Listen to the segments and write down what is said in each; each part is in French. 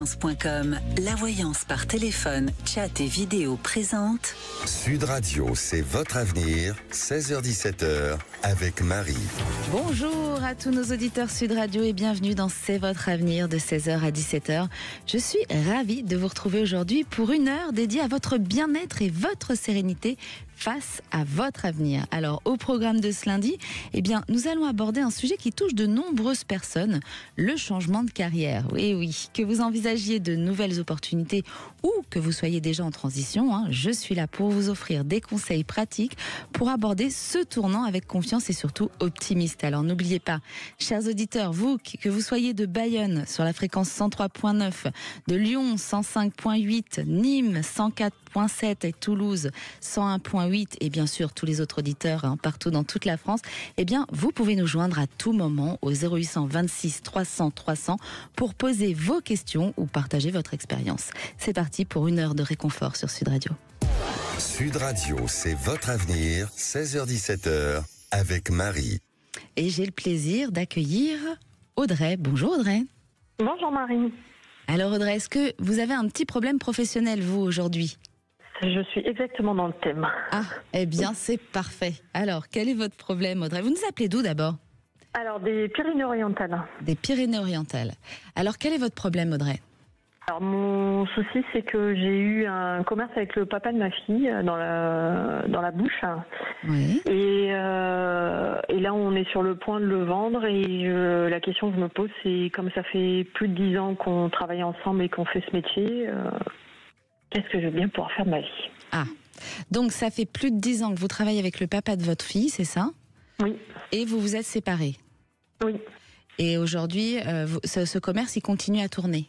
voyance.com, la voyance par téléphone, chat et vidéo présente Sud Radio, c'est votre avenir, 16h-17h, avec Marie. Bonjour à tous nos auditeurs Sud Radio et bienvenue dans C'est votre avenir de 16h à 17h. Je suis ravie de vous retrouver aujourd'hui pour une heure dédiée à votre bien-être et votre sérénité face à votre avenir. Alors, au programme de ce lundi, nous allons aborder un sujet qui touche de nombreuses personnes, le changement de carrière. Oui, que vous envisagiez de nouvelles opportunités ou que vous soyez déjà en transition, je suis là pour vous offrir des conseils pratiques pour aborder ce tournant avec confiance et surtout optimiste. Alors, n'oubliez pas, chers auditeurs, que vous soyez de Bayonne sur la fréquence 103.9, de Lyon 105.8, Nîmes 104.7 et Toulouse 101.8 et bien sûr tous les autres auditeurs partout dans toute la France, vous pouvez nous joindre à tout moment au 0800 26 300 300 pour poser vos questions ou partager votre expérience. C'est parti pour une heure de réconfort sur Sud Radio. Sud Radio, c'est votre avenir, 16h-17h, avec Marie. Et j'ai le plaisir d'accueillir Audrey. Bonjour Audrey. Bonjour Marie. Alors Audrey, est-ce que vous avez un petit problème professionnel vous aujourd'hui ? Je suis exactement dans le thème. Ah, c'est parfait. Alors, quel est votre problème, Audrey ? Vous nous appelez d'où d'abord ? Alors, des Pyrénées-Orientales. Des Pyrénées-Orientales. Alors, quel est votre problème, Audrey ? Alors, mon souci, c'est que j'ai eu un commerce avec le papa de ma fille dans la bouche. Oui. Et là, on est sur le point de le vendre. Et la question que je me pose, c'est comme ça fait plus de 10 ans qu'on travaille ensemble et qu'on fait ce métier... qu'est-ce que je veux bien pouvoir faire de ma vie ? Ah, donc ça fait plus de 10 ans que vous travaillez avec le papa de votre fille, c'est ça ? Oui. Et vous vous êtes séparés ? Oui. Et aujourd'hui, ce commerce, il continue à tourner ?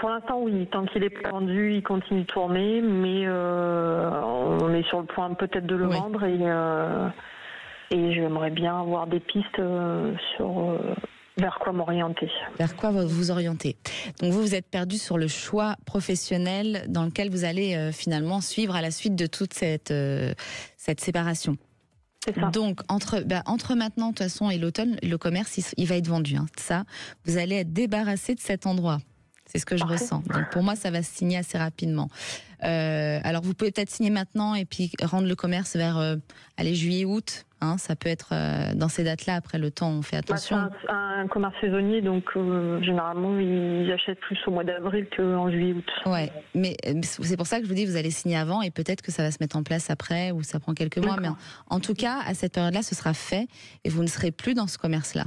Pour l'instant, oui. Tant qu'il est pas vendu, il continue de tourner, mais on est sur le point peut-être de le vendre et j'aimerais bien avoir des pistes sur... vers quoi m'orienter ? Vers quoi vous orienter ? Donc vous êtes perdu sur le choix professionnel dans lequel vous allez finalement suivre à la suite de toute cette séparation. C'est ça. Donc entre maintenant de toute façon et l'automne, le commerce il va être vendu. Ça, vous allez être débarrassé de cet endroit. C'est ce que je ressens. Donc pour moi, ça va se signer assez rapidement. Alors vous pouvez peut-être signer maintenant et puis rendre le commerce vers juillet-août. Ça peut être dans ces dates-là. Après le temps, on fait attention. C'est un commerce saisonnier, donc généralement ils achètent plus au mois d'avril qu'en juillet-août. Ouais, mais c'est pour ça que je vous dis vous allez signer avant et peut-être que ça va se mettre en place après ou ça prend quelques mois. Mais en tout cas, à cette période-là, ce sera fait et vous ne serez plus dans ce commerce-là.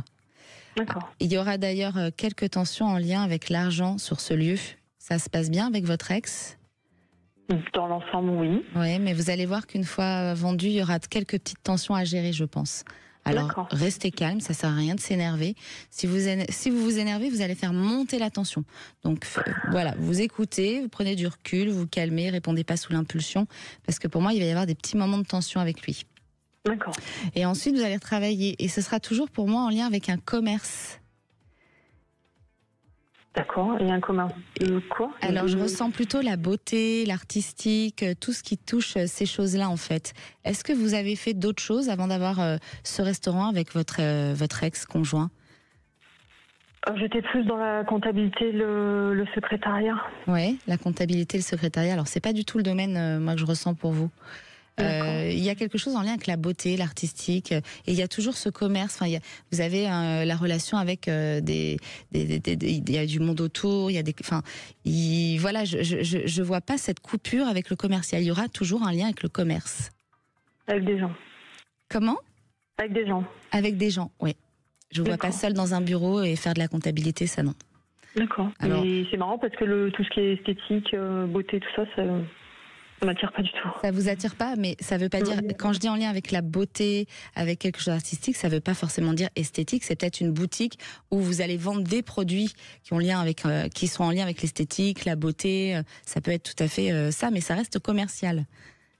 D'accord. Il y aura d'ailleurs quelques tensions en lien avec l'argent sur ce lieu. Ça se passe bien avec votre ex ? Dans l'ensemble, oui. Oui, mais vous allez voir qu'une fois vendu, il y aura quelques petites tensions à gérer, je pense. Alors, restez calme, ça sert à rien de s'énerver. Si vous vous énervez, vous allez faire monter la tension. Donc, voilà, vous écoutez, vous prenez du recul, vous calmez, répondez pas sous l'impulsion, parce que pour moi, il va y avoir des petits moments de tension avec lui. D'accord. Et ensuite, vous allez travailler, et ce sera toujours pour moi en lien avec un commerce. D'accord, et un commerce de quoi ? Alors, je ressens plutôt la beauté, l'artistique, tout ce qui touche ces choses-là, en fait. Est-ce que vous avez fait d'autres choses avant d'avoir ce restaurant avec votre ex-conjoint ? J'étais plus dans la comptabilité, le secrétariat. Oui, la comptabilité, le secrétariat. Alors, c'est pas du tout le domaine, moi, que je ressens pour vous. Il y a quelque chose en lien avec la beauté, l'artistique, et il y a toujours ce commerce. Enfin, vous avez la relation avec il y a du monde autour. Il y a voilà, je vois pas cette coupure avec le commercial. Il y aura toujours un lien avec le commerce. Avec des gens. Comment ? Avec des gens. Avec des gens, oui. Je vous vois pas seule dans un bureau et faire de la comptabilité, ça non. D'accord. Alors, et c'est marrant parce que tout ce qui est esthétique, beauté, tout ça, ça m'attire pas du tout. Ça vous attire pas, mais ça veut pas dire, quand je dis en lien avec la beauté, avec quelque chose d'artistique, ça veut pas forcément dire esthétique. C'est peut-être une boutique où vous allez vendre des produits qui sont en lien avec l'esthétique, la beauté. Ça peut être tout à fait ça, mais ça reste commercial.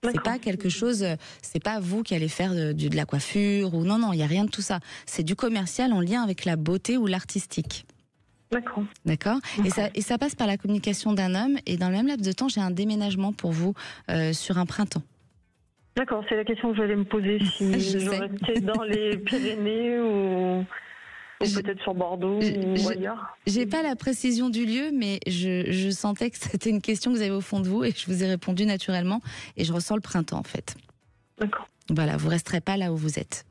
C'est pas quelque chose, c'est pas vous qui allez faire de la coiffure ou non, il y a rien de tout ça. C'est du commercial en lien avec la beauté ou l'artistique. D'accord. Et ça passe par la communication d'un homme. Et dans le même laps de temps, j'ai un déménagement pour vous sur un printemps. D'accord, c'est la question que j'allais me poser si je restais dans les Pyrénées ou... Ou peut-être sur Bordeaux ou ailleurs. J'ai pas la précision du lieu, mais je sentais que c'était une question que vous avez au fond de vous et je vous ai répondu naturellement. Et je ressens le printemps, en fait. D'accord. Voilà, vous resterez pas là où vous êtes.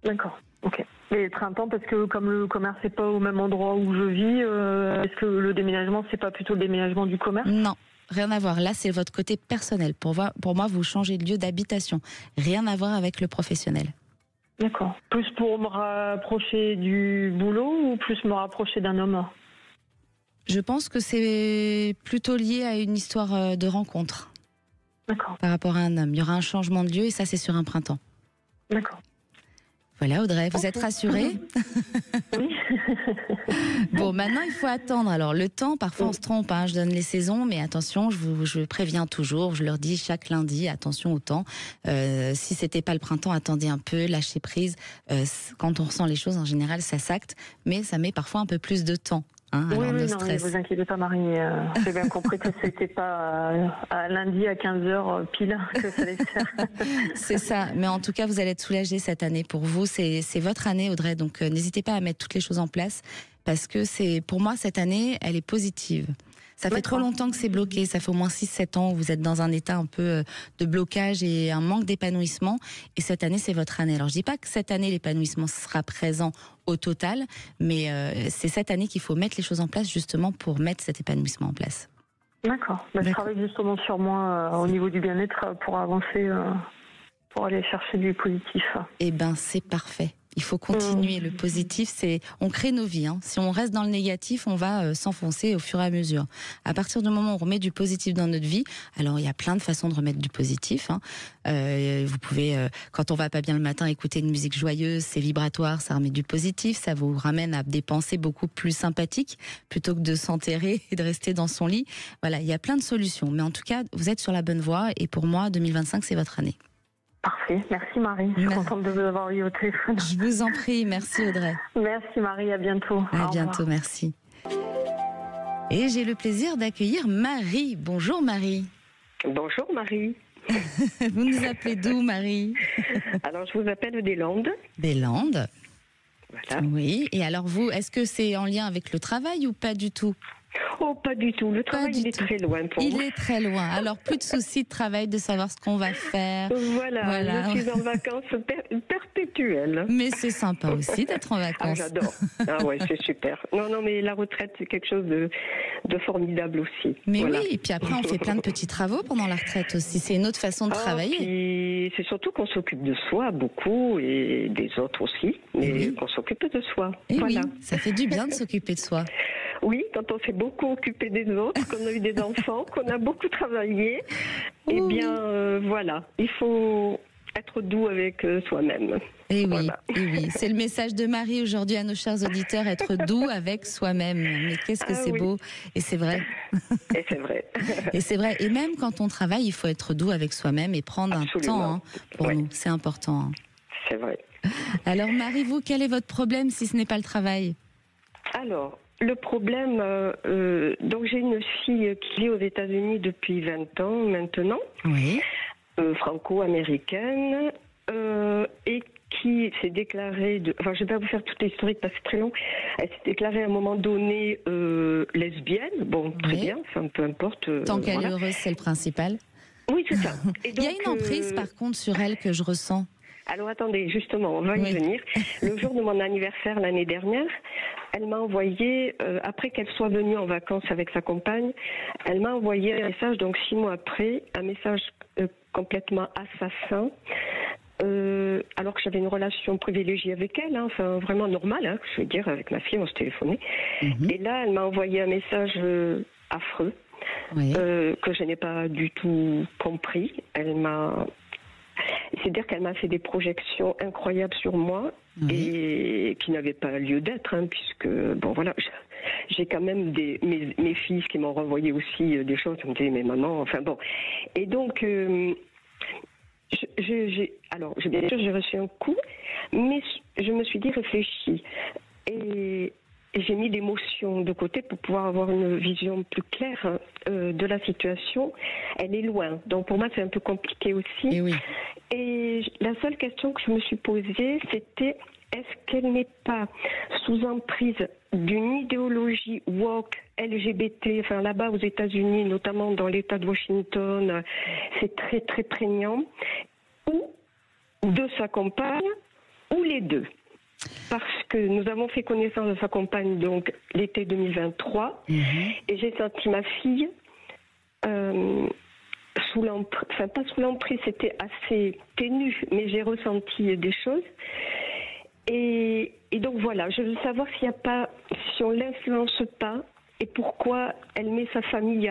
D'accord, ok. Et printemps, parce que comme le commerce n'est pas au même endroit où je vis, est-ce que le déménagement, c'est pas plutôt le déménagement du commerce? Non, rien à voir. Là, c'est votre côté personnel. Pour moi, vous changez de lieu d'habitation. Rien à voir avec le professionnel. D'accord. Plus pour me rapprocher du boulot ou plus me rapprocher d'un homme? Je pense que c'est plutôt lié à une histoire de rencontre. D'accord. Par rapport à un homme. Il y aura un changement de lieu et ça, c'est sur un printemps. D'accord. Voilà, Audrey, vous êtes rassurée? Oui. Bon, maintenant, il faut attendre. Alors, le temps, parfois, on se trompe. Hein. Je donne les saisons, mais attention, je préviens toujours. Je leur dis chaque lundi, attention au temps. Si c'était pas le printemps, attendez un peu, lâchez prise. Quand on ressent les choses, en général, ça s'acte, mais ça met parfois un peu plus de temps. Hein, Oui, alors, non, stress. ne vous inquiétez pas, Marie. J'ai bien compris que c'était pas à lundi à 15h pile que ça allait se faire. C'est ça. Mais en tout cas, vous allez être soulagée cette année. Pour vous, c'est votre année, Audrey. Donc, n'hésitez pas à mettre toutes les choses en place parce que pour moi, cette année, elle est positive. Ça fait trop longtemps que c'est bloqué, ça fait au moins 6-7 ans où vous êtes dans un état un peu de blocage et un manque d'épanouissement. Et cette année, c'est votre année. Alors, je dis pas que cette année, l'épanouissement sera présent au total, mais c'est cette année qu'il faut mettre les choses en place justement pour mettre cet épanouissement en place. D'accord. Je travaille justement sur moi au niveau du bien-être pour avancer, pour aller chercher du positif. Eh ben, c'est parfait. Il faut continuer. Le positif, on crée nos vies. Hein. Si on reste dans le négatif, on va s'enfoncer au fur et à mesure. À partir du moment où on remet du positif dans notre vie, alors il y a plein de façons de remettre du positif. Hein. Vous pouvez, quand on va pas bien le matin, écouter une musique joyeuse, c'est vibratoire, ça remet du positif, ça vous ramène à des pensées beaucoup plus sympathiques plutôt que de s'enterrer et de rester dans son lit. Voilà, il y a plein de solutions. Mais en tout cas, vous êtes sur la bonne voie et pour moi, 2025, c'est votre année. Parfait, merci Marie, je suis contente de vous avoir eu au téléphone. Je vous en prie, merci Audrey. Merci Marie, à bientôt. À bientôt, merci. Et j'ai le plaisir d'accueillir Marie. Bonjour Marie. Bonjour Marie. Vous nous appelez d'où Marie? Alors je vous appelle des Landes. Des Landes. Voilà. Oui, et alors vous, est-ce que c'est en lien avec le travail ou pas du tout? Oh, pas du tout. Le travail, il est très loin pour moi. Il est très loin. Alors, plus de soucis de travail, de savoir ce qu'on va faire. Voilà. Je suis en vacances perpétuelles. Mais c'est sympa aussi d'être en vacances. Ah, j'adore. Ah ouais, c'est super. Non, mais la retraite, c'est quelque chose de formidable aussi. Mais voilà. Oui, et puis après, on fait plein de petits travaux pendant la retraite aussi. C'est une autre façon de travailler. Puis c'est surtout qu'on s'occupe de soi beaucoup et des autres aussi, mais qu'on s'occupe de soi. Et voilà. Oui, ça fait du bien de s'occuper de soi. Oui, quand on s'est beaucoup occupé des autres, qu'on a eu des enfants, qu'on a beaucoup travaillé, eh bien, voilà, il faut être doux avec soi-même. Et voilà. oui, c'est le message de Marie aujourd'hui à nos chers auditeurs, être doux avec soi-même. Mais qu'est-ce que c'est beau, et c'est vrai. Et c'est vrai. Et c'est vrai, et même quand on travaille, il faut être doux avec soi-même et prendre un temps pour nous, c'est important. C'est vrai. Alors Marie, vous, quel est votre problème si ce n'est pas le travail? Alors, le problème, donc j'ai une fille qui vit aux États-Unis depuis 20 ans maintenant, franco-américaine, et qui s'est déclarée, enfin je ne vais pas vous faire toute l'historique parce que c'est très long, elle s'est déclarée à un moment donné lesbienne, bon très bien, enfin peu importe. Tant qu'elle est heureuse, c'est le principal. Oui, c'est ça. Et donc, il y a une emprise par contre sur elle que je ressens. Alors attendez, justement, on va y venir. Le jour de mon anniversaire l'année dernière, elle m'a envoyé, après qu'elle soit venue en vacances avec sa compagne, elle m'a envoyé un message, donc 6 mois après, un message complètement assassin, alors que j'avais une relation privilégiée avec elle, hein, enfin vraiment normale, hein, je veux dire, avec ma fille, on se téléphonait. Et là, elle m'a envoyé un message affreux, que je n'ai pas du tout compris. C'est-à-dire qu'elle m'a fait des projections incroyables sur moi et qui n'avaient pas lieu d'être, hein, puisque, bon voilà, j'ai quand même mes filles qui m'ont renvoyé aussi des choses, qui me disaient, mais maman, enfin bon. Et donc, bien sûr, j'ai reçu un coup, mais je me suis dit, réfléchis. Et j'ai mis l'émotion de côté pour pouvoir avoir une vision plus claire de la situation. Elle est loin, donc pour moi c'est un peu compliqué aussi. Et la seule question que je me suis posée, c'était est-ce qu'elle n'est pas sous emprise d'une idéologie woke, LGBT, enfin là-bas aux États-Unis, notamment dans l'État de Washington, c'est très très prégnant, ou de sa compagne, ou les deux. Parce que nous avons fait connaissance de sa compagne donc l'été 2023, et j'ai senti ma fille sous l'emprise, enfin pas sous l'emprise, c'était assez ténu, mais j'ai ressenti des choses. Et donc voilà, je veux savoir s'il y a pas, si on l'influence pas, et pourquoi elle met sa famille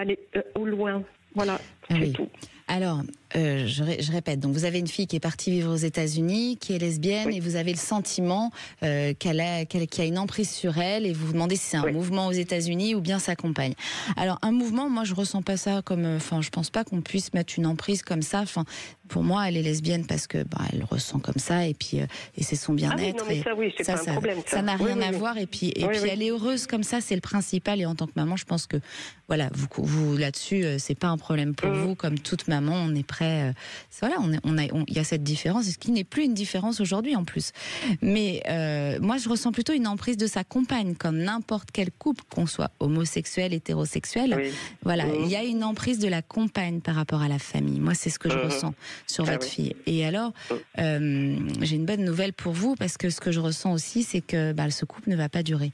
au loin. Voilà, c'est tout. Alors, je répète, donc vous avez une fille qui est partie vivre aux États-Unis, qui est lesbienne, et vous avez le sentiment qu'il y a une emprise sur elle, et vous vous demandez si c'est un mouvement aux États-Unis ou bien sa compagne. Alors, un mouvement, moi je ressens pas ça comme, je pense pas qu'on puisse mettre une emprise comme ça. Pour moi, elle est lesbienne parce que elle ressent comme ça, et puis et c'est son bien-être. C'est pas un problème. Ça n'a rien à voir, et puis elle est heureuse comme ça, c'est le principal. Et en tant que maman, je pense que voilà, vous là-dessus, c'est pas un problème pour vous. Comme toute maman, on est prêt. Voilà, il y a cette différence, ce qui n'est plus une différence aujourd'hui en plus. Mais moi, je ressens plutôt une emprise de sa compagne, comme n'importe quel couple, qu'on soit homosexuel, hétérosexuel. Voilà, il y a une emprise de la compagne par rapport à la famille. Moi, c'est ce que je ressens sur votre fille. Et alors, j'ai une bonne nouvelle pour vous, parce que ce que je ressens aussi, c'est que ce couple ne va pas durer.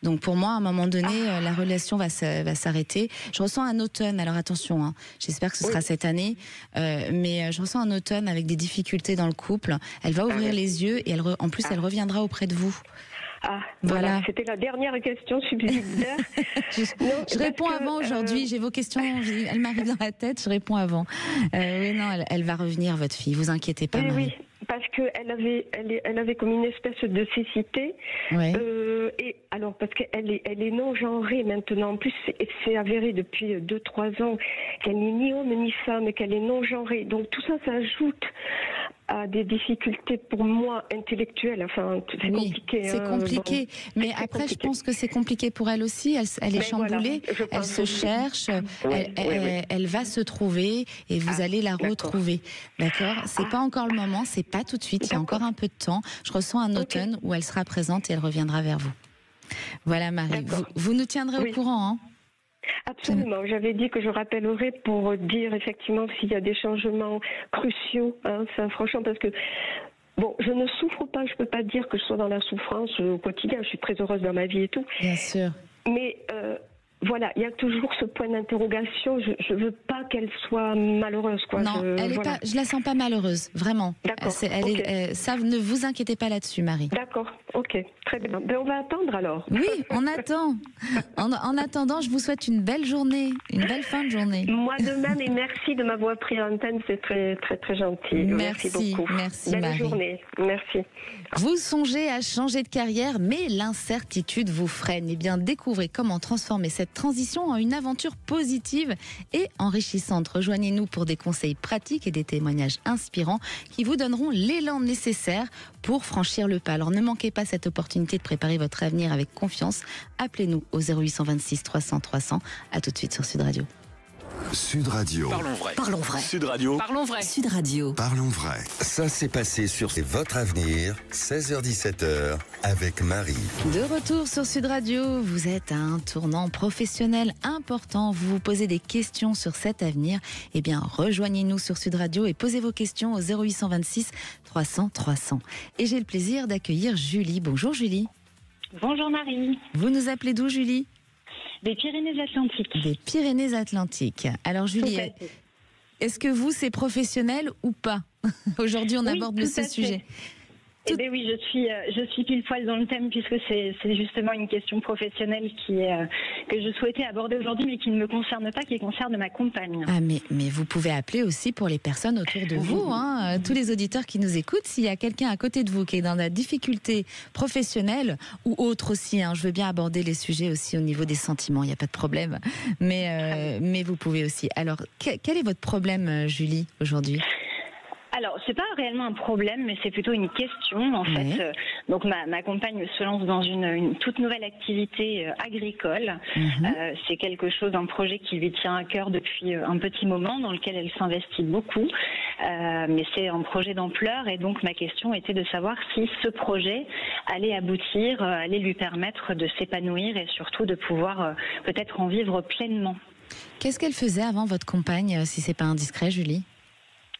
Donc pour moi, à un moment donné, la relation va s'arrêter. Je ressens un automne, alors attention, hein, j'espère que ce sera cette année, mais je ressens un automne avec des difficultés dans le couple. Elle va ouvrir les yeux, et en plus elle reviendra auprès de vous. Voilà. C'était la dernière question subsidiaire. je réponds avant aujourd'hui. J'ai vos questions, elle m'arrive dans la tête. Je réponds avant. Oui, non, elle va revenir, votre fille. Vous inquiétez pas, Marie. Oui, parce qu'elle avait comme une espèce de cécité. Et alors parce qu'elle est non genrée maintenant. En plus, c'est avéré depuis 2-3 ans qu'elle n'est ni homme ni femme, qu'elle est non genrée. Donc tout ça ajoute à des difficultés pour moi intellectuelles. Enfin, c'est compliqué. C'est compliqué. Mais après, je pense que c'est compliqué pour elle aussi. Elle est chamboulée, elle se cherche, elle va se trouver, et vous allez la retrouver. D'accord ? C'est pas encore le moment, c'est pas tout de suite. Il y a encore un peu de temps. Je ressens un automne où elle sera présente et elle reviendra vers vous. Voilà, Marie. Vous nous tiendrez au courant, hein ? Absolument. J'avais dit que je rappellerai pour dire effectivement s'il y a des changements cruciaux. Ça, franchement, parce que je ne souffre pas. Je peux pas dire que je sois dans la souffrance au quotidien. Je suis très heureuse dans ma vie et tout. Bien sûr. Mais voilà, il y a toujours ce point d'interrogation. Je veux pas qu'elle soit malheureuse, quoi. Non, je la sens pas malheureuse, vraiment. D'accord. Ça, ne vous inquiétez pas là-dessus, Marie. D'accord. Ok. Très bien. On va attendre alors. Oui, on attend. En attendant, je vous souhaite une belle journée, une belle fin de journée. Moi de même, et merci de m'avoir pris en antenne. C'est très très très gentil. Merci beaucoup. Merci, belle Marie. Journée. Merci. Vous songez à changer de carrière, mais l'incertitude vous freine. Eh bien, découvrez comment transformer cette transition en une aventure positive et enrichissante. Rejoignez-nous pour des conseils pratiques et des témoignages inspirants qui vous donneront l'élan nécessaire pour franchir le pas. Alors ne manquez pas cette opportunité de préparer votre avenir avec confiance. Appelez-nous au 0826 300 300. À tout de suite sur Sud Radio. Sud Radio. Parlons vrai. Parlons vrai. Sud Radio. Parlons vrai. Sud Radio. Parlons vrai. Ça s'est passé sur C'est votre avenir, 16h-17h, avec Marie. De retour sur Sud Radio, vous êtes à un tournant professionnel important. Vous vous posez des questions sur cet avenir. Eh bien, rejoignez-nous sur Sud Radio et posez vos questions au 0826 300 300. Et j'ai le plaisir d'accueillir Julie. Bonjour Julie. Bonjour Marie. Vous nous appelez d'où, Julie ? Des Pyrénées-Atlantiques. Des Pyrénées-Atlantiques. Alors Julie, est-ce que vous, c'est professionnel ou pas ? Aujourd'hui, on aborde ce sujet. Eh bien oui, je suis pile poil dans le thème, puisque c'est justement une question professionnelle que je souhaitais aborder aujourd'hui, mais qui ne me concerne pas, qui concerne ma compagne. Ah mais vous pouvez appeler aussi pour les personnes autour de vous, hein, tous les auditeurs qui nous écoutent. S'il y a quelqu'un à côté de vous qui est dans la difficulté professionnelle ou autre aussi, hein, je veux bien aborder les sujets aussi au niveau des sentiments, il n'y a pas de problème. Mais vous pouvez aussi. Alors, quel est votre problème, Julie, aujourd'hui ? Alors, c'est pas réellement un problème, mais c'est plutôt une question. En fait, donc ma compagne se lance dans une toute nouvelle activité agricole. C'est quelque chose, un projet qui lui tient à cœur depuis un petit moment, dans lequel elle s'investit beaucoup. Mais c'est un projet d'ampleur, et donc ma question était de savoir si ce projet allait aboutir, allait lui permettre de s'épanouir et surtout de pouvoir peut-être en vivre pleinement. Qu'est-ce qu'elle faisait avant, votre compagne, si c'est pas indiscret, Julie ?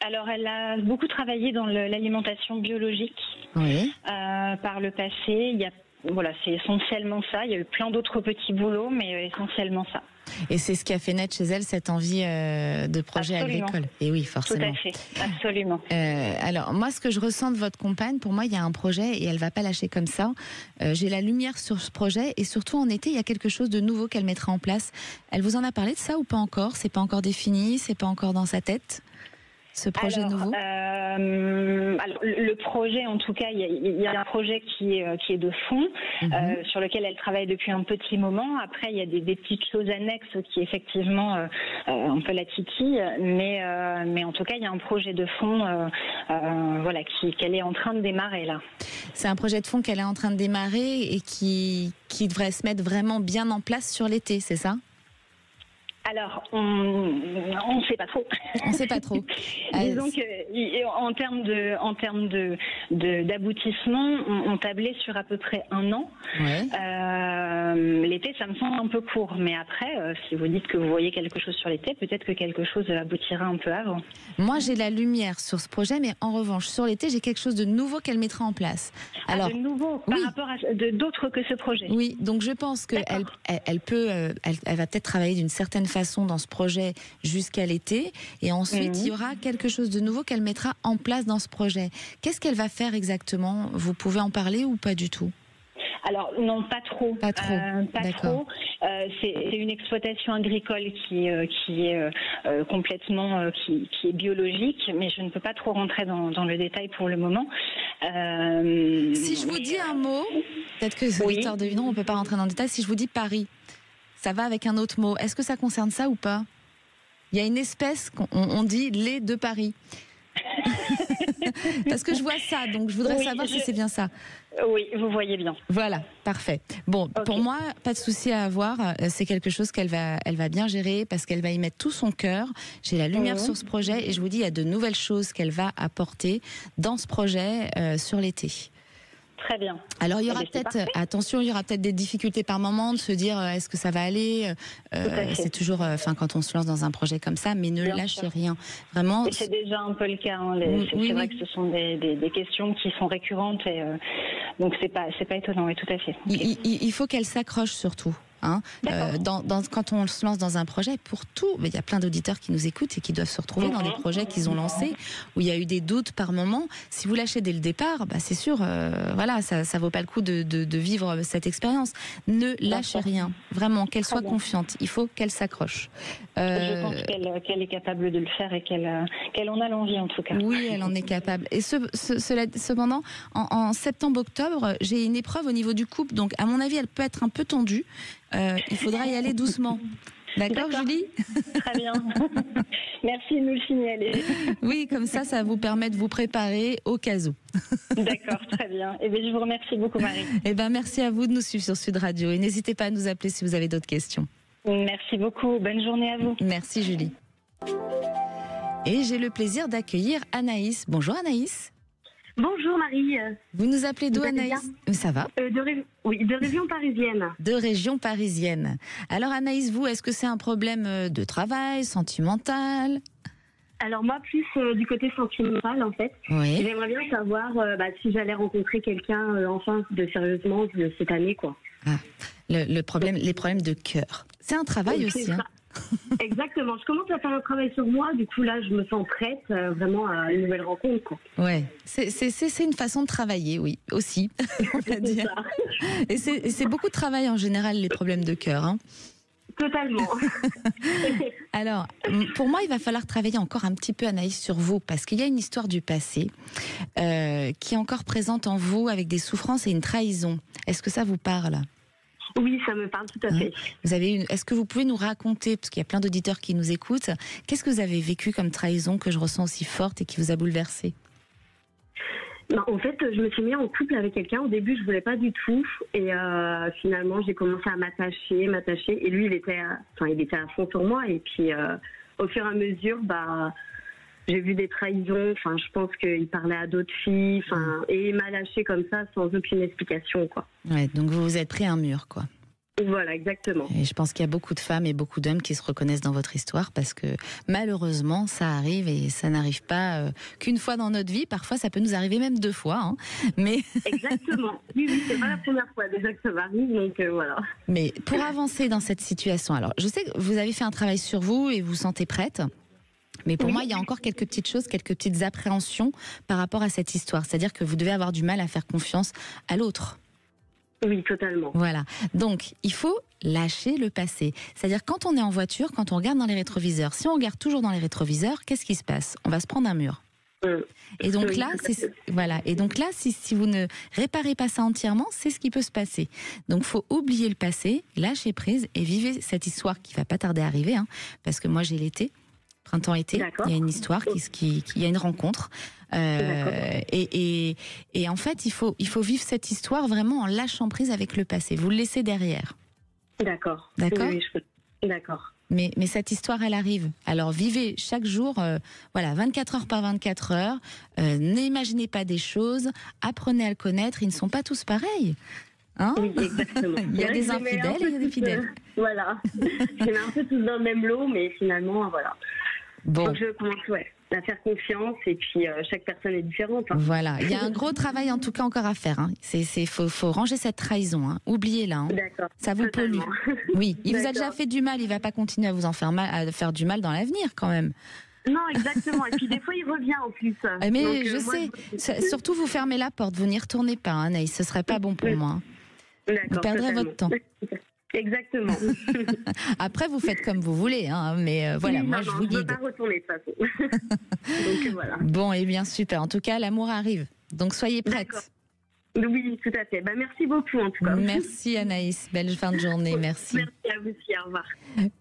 Alors, elle a beaucoup travaillé dans l'alimentation biologique par le passé. Voilà, c'est essentiellement ça. Il y a eu plein d'autres petits boulots, mais essentiellement ça. Et c'est ce qui a fait naître chez elle cette envie de projet agricole. Et oui, forcément. Tout à fait, absolument. Alors, moi, ce que je ressens de votre compagne, pour moi, il y a un projet et elle va pas lâcher comme ça. J'ai la lumière sur ce projet, et surtout en été, il y a quelque chose de nouveau qu'elle mettra en place. Elle vous en a parlé de ça ou pas encore ? C'est pas encore défini, c'est pas encore dans sa tête ? Ce projet nouveau ? Alors, le projet, en tout cas, il y a un projet qui est de fond, sur lequel elle travaille depuis un petit moment. Après, il y a des petites choses annexes qui, effectivement, un peu la titillent, mais en tout cas, il y a un projet de fond voilà, qu'elle est en train de démarrer, là. C'est un projet de fond qu'elle est en train de démarrer et qui devrait se mettre vraiment bien en place sur l'été, c'est ça ? Alors, on ne sait pas trop. On ne sait pas trop. Disons qu'en termes d'aboutissement, on tablait sur à peu près 1 an. L'été, ça me semble un peu court. Mais après, si vous dites que vous voyez quelque chose sur l'été, peut-être que quelque chose aboutira un peu avant. Moi, j'ai la lumière sur ce projet, mais en revanche, sur l'été, j'ai quelque chose de nouveau qu'elle mettra en place. Alors, de nouveau par rapport à d'autres que ce projet. Oui, donc je pense qu'elle va peut-être travailler d'une certaine façon dans ce projet jusqu'à l'été, et ensuite il y aura quelque chose de nouveau qu'elle mettra en place dans ce projet. Qu'est-ce qu'elle va faire exactement ? Vous pouvez en parler ou pas du tout ? Alors non, pas trop. Pas trop. Pas trop. C'est une exploitation agricole qui est complètement qui est biologique, mais je ne peux pas trop rentrer dans le détail pour le moment. Si je vous dis un mot, peut-être que les auditeurs devineront, on ne peut pas rentrer dans le détail. Si je vous dis Paris, ça va avec un autre mot. Est-ce que ça concerne ça ou pas ? Il y a une espèce, on dit lait de Paris. Parce que je vois ça, donc je voudrais savoir si c'est bien ça. Oui, vous voyez bien. Voilà, parfait. Bon, pour moi, pas de souci à avoir. C'est quelque chose qu'elle va bien gérer parce qu'elle va y mettre tout son cœur. J'ai la lumière sur ce projet et je vous dis, il y a de nouvelles choses qu'elle va apporter dans ce projet sur l'été. Très bien. Alors il y aura attention, il y aura peut-être des difficultés par moment de se dire est-ce que ça va aller. C'est toujours, quand on se lance dans un projet comme ça, mais ne lâchez rien. Vraiment. Et c'est déjà un peu le cas. C'est vrai que ce sont des questions qui sont récurrentes et donc c'est pas étonnant. Oui, tout à fait. Okay. Il faut qu'elle s'accroche surtout. Quand on se lance dans un projet, pour tout, il y a plein d'auditeurs qui nous écoutent et qui doivent se retrouver dans des projets qu'ils ont lancés où il y a eu des doutes par moment. Si vous lâchez dès le départ, c'est sûr, ça vaut pas le coup de vivre cette expérience. Ne lâchez rien, vraiment, qu'elle soit confiante. Il faut qu'elle s'accroche. Je pense qu'elle est capable de le faire et qu'elle en a l'envie en tout cas. Oui, elle en est capable. Et cependant, en septembre-octobre, j'ai une épreuve au niveau du couple, donc à mon avis, elle peut être un peu tendue. Il faudra y aller doucement. D'accord, Julie ? Très bien. Merci de nous le signaler. Oui, comme ça vous permet de vous préparer au cas où. D'accord, très bien. Je vous remercie beaucoup, Marie. Merci à vous de nous suivre sur Sud Radio. Et n'hésitez pas à nous appeler si vous avez d'autres questions. Merci beaucoup. Bonne journée à vous. Merci, Julie. Et j'ai le plaisir d'accueillir Anaïs. Bonjour, Anaïs. Bonjour Marie. Vous nous appelez d'où, Anaïs ? Ça va ? De région parisienne. De région parisienne. Alors Anaïs, vous, est-ce que c'est un problème de travail, sentimental ? Alors moi, plus du côté sentimental en fait. Oui. J'aimerais bien savoir si j'allais rencontrer quelqu'un enfin sérieusement cette année, quoi. Les problèmes de cœur. C'est un travail aussi. Exactement. Je commence à faire un travail sur moi. Du coup, là, je me sens prête vraiment à une nouvelle rencontre, quoi. Ouais. C'est une façon de travailler, oui, aussi, on va dire. Et c'est beaucoup de travail en général, les problèmes de cœur. Hein. Totalement. Alors, pour moi, il va falloir travailler encore un petit peu, Anaïs, sur vous, parce qu'il y a une histoire du passé qui est encore présente en vous avec des souffrances et une trahison. Est-ce que ça vous parle ? Oui, ça me parle tout à fait. Est-ce que vous pouvez nous raconter, parce qu'il y a plein d'auditeurs qui nous écoutent, qu'est-ce que vous avez vécu comme trahison que je ressens aussi forte et qui vous a bouleversé? En fait, je me suis mis en couple avec quelqu'un. Au début, je voulais pas du tout. Et finalement, j'ai commencé à m'attacher. Et lui, il était à fond sur moi. Et puis, au fur et à mesure, j'ai vu des trahisons. Enfin, je pense qu'il parlait à d'autres filles. Enfin, et il m'a lâché comme ça, sans aucune explication, quoi. Ouais, donc vous vous êtes pris un mur, quoi. Voilà, exactement. Et je pense qu'il y a beaucoup de femmes et beaucoup d'hommes qui se reconnaissent dans votre histoire parce que malheureusement, ça arrive et ça n'arrive pas qu'une fois dans notre vie. Parfois, ça peut nous arriver même 2 fois. Hein. Mais exactement. Oui, c'est pas la première fois déjà que ça m'arrive, donc voilà. Mais pour avancer dans cette situation, alors je sais que vous avez fait un travail sur vous et vous vous sentez prête. Mais pour moi, il y a encore quelques petites choses, quelques petites appréhensions par rapport à cette histoire. C'est-à-dire que vous devez avoir du mal à faire confiance à l'autre. Oui, totalement. Voilà. Donc, il faut lâcher le passé. C'est-à-dire, quand on est en voiture, quand on regarde dans les rétroviseurs, si on regarde toujours dans les rétroviseurs, qu'est-ce qui se passe? On va se prendre un mur. Et donc là, voilà. Et donc là, si vous ne réparez pas ça entièrement, c'est ce qui peut se passer. Donc, faut oublier le passé, lâcher prise et vivre cette histoire qui va pas tarder à arriver, hein, parce que moi, j'ai l'été. Printemps-été, il y a une histoire, il y a une rencontre. Et en fait, il faut vivre cette histoire vraiment en lâchant prise avec le passé. Vous le laissez derrière. D'accord. D'accord. Oui, d'accord. Mais cette histoire, elle arrive. Alors, vivez chaque jour, 24 heures par 24 heures. N'imaginez pas des choses. Apprenez à le connaître. Ils ne sont pas tous pareils. Hein? Oui, exactement. Il y a des infidèles et il y a des fidèles. Voilà. Je mets un peu tous dans le même lot, mais finalement, voilà. Bon. Donc je commence à faire confiance et puis chaque personne est différente. Hein. Voilà, il y a un gros travail en tout cas encore à faire. Hein. Faut ranger cette trahison. Hein. Oubliez-la. Hein. D'accord. Ça vous pollue. Oui, il vous a déjà fait du mal. Il va pas continuer à vous en faire mal, à faire du mal dans l'avenir quand même. Non, exactement. Et puis des fois, il revient en plus. Mais donc, je sais. Surtout, vous fermez la porte. Vous n'y retournez pas, hein, Anaïs. Ce serait pas bon pour moi. D'accord, vous perdrez votre temps. Exactement. Après, vous faites comme vous voulez, hein, mais voilà, oui, moi je vous guide. Je ne veux pas retourner de toute façon. Donc voilà. Bon, et bien super. En tout cas, l'amour arrive. Donc soyez prête. Oui, tout à fait. Merci beaucoup en tout cas. Merci Anaïs. Belle fin de journée. Merci. Merci à vous aussi. Au revoir.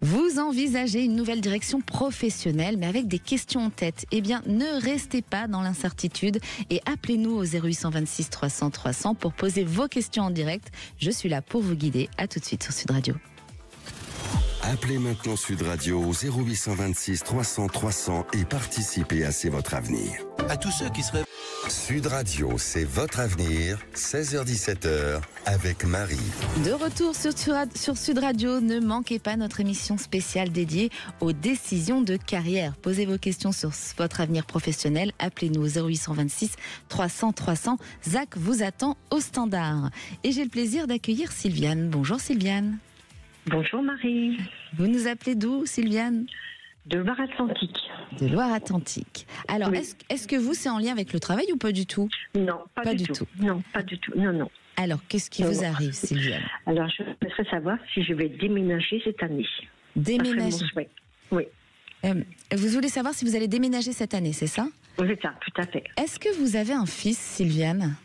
Vous envisagez une nouvelle direction professionnelle, mais avec des questions en tête. Eh bien, ne restez pas dans l'incertitude et appelez-nous au 0826 300 300 pour poser vos questions en direct. Je suis là pour vous guider. À tout de suite sur Sud Radio. Appelez maintenant Sud Radio au 0826 300 300 et participez à C'est votre avenir. À tous ceux qui seraient... Sud Radio, c'est votre avenir, 16h-17h, avec Marie. De retour sur Sud Radio, ne manquez pas notre émission spéciale dédiée aux décisions de carrière. Posez vos questions sur votre avenir professionnel, appelez-nous au 0826 300 300. Zach vous attend au standard. Et j'ai le plaisir d'accueillir Sylviane. Bonjour Sylviane. Bonjour Marie. Vous nous appelez d'où Sylviane? De Loire-Atlantique. De Loire-Atlantique. Alors, oui. Est-ce que vous, c'est en lien avec le travail ou pas du tout? Non, pas du tout. Non, pas du tout. Non. Alors, qu'est-ce qui vous arrive, Sylviane? Alors, je voudrais savoir si je vais déménager cette année. Déménager? Oui. Vous voulez savoir si vous allez déménager cette année, c'est ça? Oui, c'est ça, tout à fait. Est-ce que vous avez un fils, Sylviane?